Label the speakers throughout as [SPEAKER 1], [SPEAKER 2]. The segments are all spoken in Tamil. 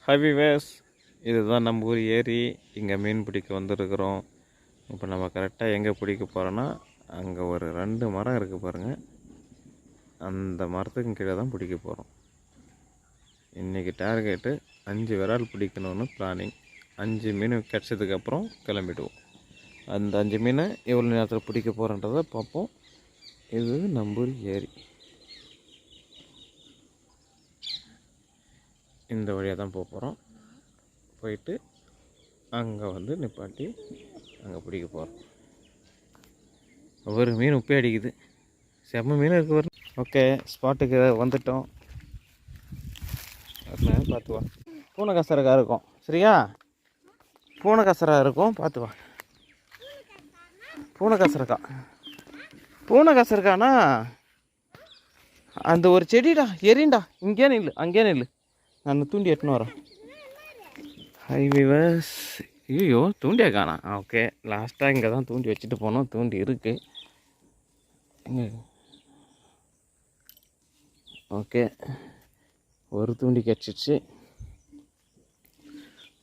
[SPEAKER 1] ஹாய் வேஸ், இதுதான் நம்ம ஊர் ஏரி. இங்கே மீன் பிடிக்க வந்துருக்குறோம். இப்போ நம்ம கரெக்டாக எங்கே பிடிக்க போகிறோன்னா, அங்கே ஒரு 2 மரம் இருக்குது பாருங்கள். அந்த மரத்துக்கு கீழே தான் பிடிக்க போகிறோம். இன்றைக்கி டார்கெட்டு 5 விரால் பிடிக்கணும்னு பிளானிங். 5 மீன் கிடச்சதுக்கப்புறம் கிளம்பிடுவோம். அந்த 5 மீனை எவ்வளோ நேரத்தில் பிடிக்க போகிறோன்றதை பார்ப்போம். இது நம்ம ஊர் ஏரி. இந்த வழியாக தான் போக போகிறோம். போயிட்டு அங்கே வந்து நிப்பாட்டி அங்கே பிடிக்க போகிறோம். ஒரு மீன் உப்பே அடிக்குது, செம்ம மீன் இருக்குது வரும். ஓகே, ஸ்பாட்டுக்கு வந்துட்டோம். பார்த்து வா. பூனை கசரக்கா இருக்கும், சரியா? பூனை கசரா இருக்கும், பார்த்து வா. பூனை கசரக்கா, பூனை கசரக்கானா அந்த ஒரு செடிடா, எரிண்டா. இங்கே நில்லு, அங்கே நில்லு, நான் தூண்டி எட்டுன்னு வரேன். ஹைவேவர்ஸ், ஐயோ தூண்டியா காணா. ஓகே, லாஸ்ட்டாக இங்கே தான் தூண்டி வச்சுட்டு போனோம். தூண்டி இருக்குது இங்கே. ஓகே, ஒரு தூண்டி கிடச்சிச்சு.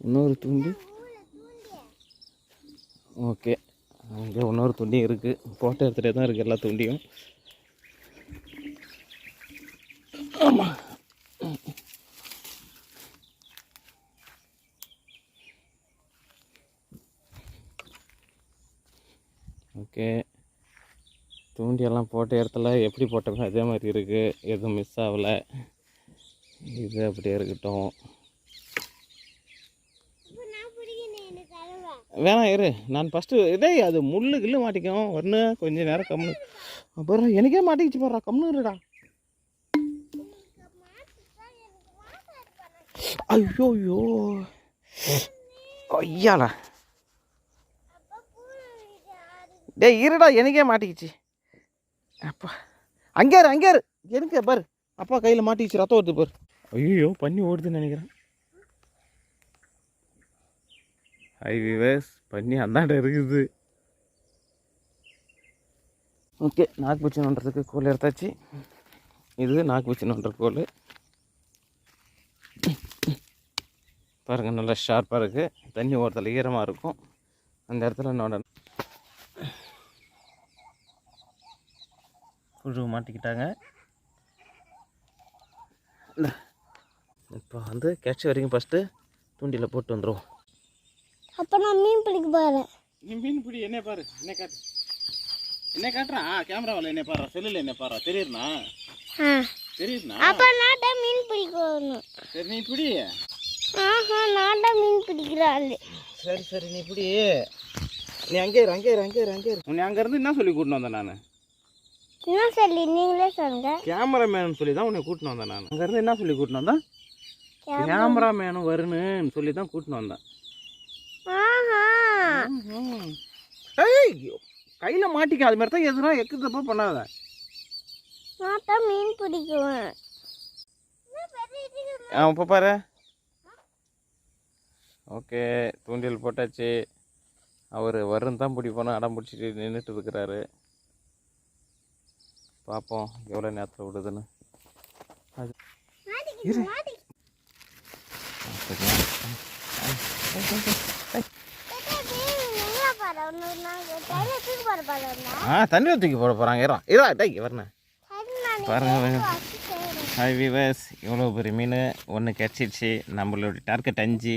[SPEAKER 1] இன்னொரு தூண்டி. ஓகே, அங்கே இன்னொரு தூண்டியும் இருக்குது. போட்டோ எடுத்துகிட்டே தான் இருக்குது எல்லா தூண்டியும். ஆமாம், ஓகே. தூண்டியெல்லாம் போட்ட இடத்துல எப்படி போட்டோமோ அதே மாதிரி இருக்குது, எதுவும் மிஸ் ஆகலை. இது அப்படியே இருக்கட்டும். வேணாம் இரு, நான் ஃபஸ்ட்டு இதே அது முள்ளு கில்லு மாட்டிக்கும் வரணும். கொஞ்சம் நேரம் கம்னு அப்புறம் எனக்கே மாட்டிக்கிச்சு போடுறா. கம்னு இருடா. ஐயோ ஐயோ ஐயால, டே இருடா, எனக்கே மாட்டிக்கிச்சு. அப்பா அங்கே இரு எனக்கு பாரு. அப்பா கையில் மாட்டிக்கிச்சு, ரத்தம் வருது பாரு. ஐயோ பண்ணி ஓடுதுன்னு நினைக்கிறேன். ஹைவேஸ் பண்ணி அந்தாண்ட இருக்குது. ஓகே, நாக்குப்பூச்சி நோண்டுறதுக்கு கோல் எடுத்தாச்சு. இது நாக்குப்பூச்சி நோண்டுற கோல் பாருங்கள், நல்லா ஷார்ப்பாக இருக்குது. தண்ணி ஓரத்தில் ஈரமாக இருக்கும், அந்த இடத்துல நோண்டணும். புழு மாட்டிக்கிட்டாங்க. இப்போ வந்து கேட்ச் வரைக்கும் ஃபஸ்ட்டு தூண்டியில் போட்டு வந்துடுவோம்.
[SPEAKER 2] அப்போ நான் மீன் பிடிக்க போகிறேன்.
[SPEAKER 1] நீ மீன் பிடி, என்ன பாரு, என்ன காட்டு, என்ன காட்டுறான். கேமராவில் என்ன பாரு, செல்லில் என்ன பாரு, தெரியுதுண்ணா? தெரியுதுண்ணா?
[SPEAKER 2] அப்போ நான் தான் மீன் பிடிக்கணும்.
[SPEAKER 1] சரி நீ பிடி.
[SPEAKER 2] நான் தான் மீன் பிடிக்கிறாள்.
[SPEAKER 1] சரி சரி நீ பிடி. நீ அங்கே இரு. உன்னை அங்கேருந்து என்ன சொல்லி கூட்டின்னு வந்தேன் நான்?
[SPEAKER 2] என்ன சொல்லி நீங்களே சொல்லுங்க.
[SPEAKER 1] கேமராமேனு சொல்லி தான் உன்னை கூட்டின்னு வந்தேன் நான். அங்கேருந்து என்ன சொல்லி கூட்டின்னு வந்தேன்? கேமராமேனும் வருணுன்னு சொல்லி தான் கூட்டின்னு வந்தேன். கையில் மாட்டிக்க, அது மாதிரி தான் எதுனா எக்கு தப்பா பண்ணாத.
[SPEAKER 2] நான் தான் மீன் பிடிக்குவேன்.
[SPEAKER 1] இப்போ பாரு. ஓகே, தூண்டில் போட்டாச்சு. அவர் வருண் தான் பிடிப்போன்னு அடம் பிடிச்சிட்டு நின்றுட்டு இருக்கிறாரு. பார்ப்போம் எவ்வளோ நேரத்தில் விடுதுன்னு. அது இரு. தண்ணி தூக்கி போட போகிறாங்க. இரா டை வரணும் பாருங்க. ஹாய் வீவர்ஸ், இவ்வளோ பெரிய மீன் ஒன்று கிடச்சிடுச்சு. நம்மளோட டார்கெட் 5,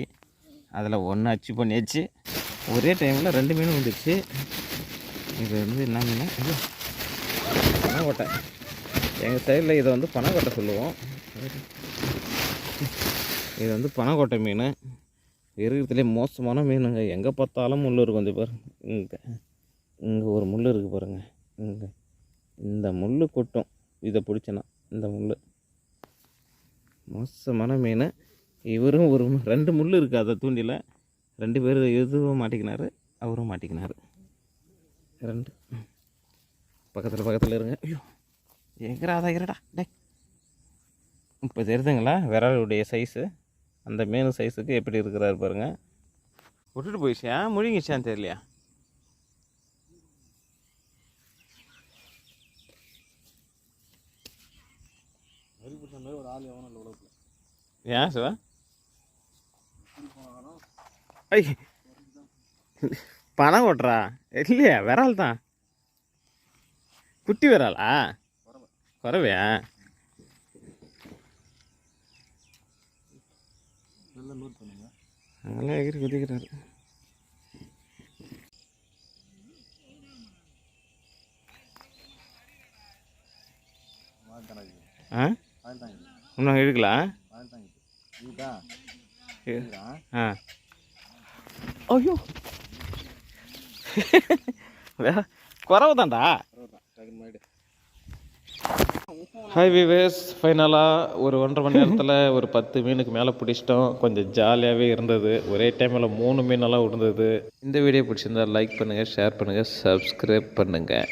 [SPEAKER 1] அதில் 1 அச்சீவ் பண்ணியாச்சு. ஒரே டைமில் 2 மீன் வந்துடுச்சு. இது வந்து என்ன மீன்? பனங்கொட்டை. எங்கள் சைடில் இதை வந்து பனங்கொட்டை சொல்லுவோம். இது வந்து பனங்கொட்டை மீன். இருக்கிறதுலே மோசமான மீனுங்க. எங்கே பார்த்தாலும் முள் இருக்கும். கொஞ்சம் பாரு, இங்கே ஒரு முள் இருக்குது பாருங்கள். இந்த முள் கொட்டும் இதை பிடிச்சனா. இந்த முள் மோசமான மீன். இவரும் ஒரு 2 முள் இருக்குது அதை தூண்டியில். 2 பேர் எதுவும் மாட்டிக்கினார், அவரும் மாட்டிக்கினார். 2 பக்கத்தில் இருங்க. ஐயோ எங்கடா இருடா டே. இப்போ தெரியுதுங்களா விரலுடைய சைஸு? அந்த மீன் சைஸுக்கு எப்படி இருக்கிறாரு பாருங்கள். விட்டுட்டு போயிடுச்சா, முழுங்கிச்சான்னு தெரியலையா? ஏன் சிவா? ஐ பணம் ஓட்டுறா இல்லையா விரால் தான் குட்டி விராலா குறவையா அதெல்லாம் எகிரி குதிக்கிறாரு ஆ இன்னும் எடுக்கலாம் ஆ ஐயோ குறவு தான்டா ஹாய் விவேஸ் ஃபைனலாக ஒரு 1.5 மணி நேரத்தில் ஒரு 10 மீனுக்கு மேலே பிடிச்சிட்டோம். கொஞ்சம் ஜாலியாகவே இருந்தது. ஒரே டைமில் 3 மீனெல்லாம் விழுந்தது. இந்த வீடியோ பிடிச்சிருந்தா லைக் பண்ணுங்கள், ஷேர் பண்ணுங்கள், சப்ஸ்கிரைப் பண்ணுங்கள்.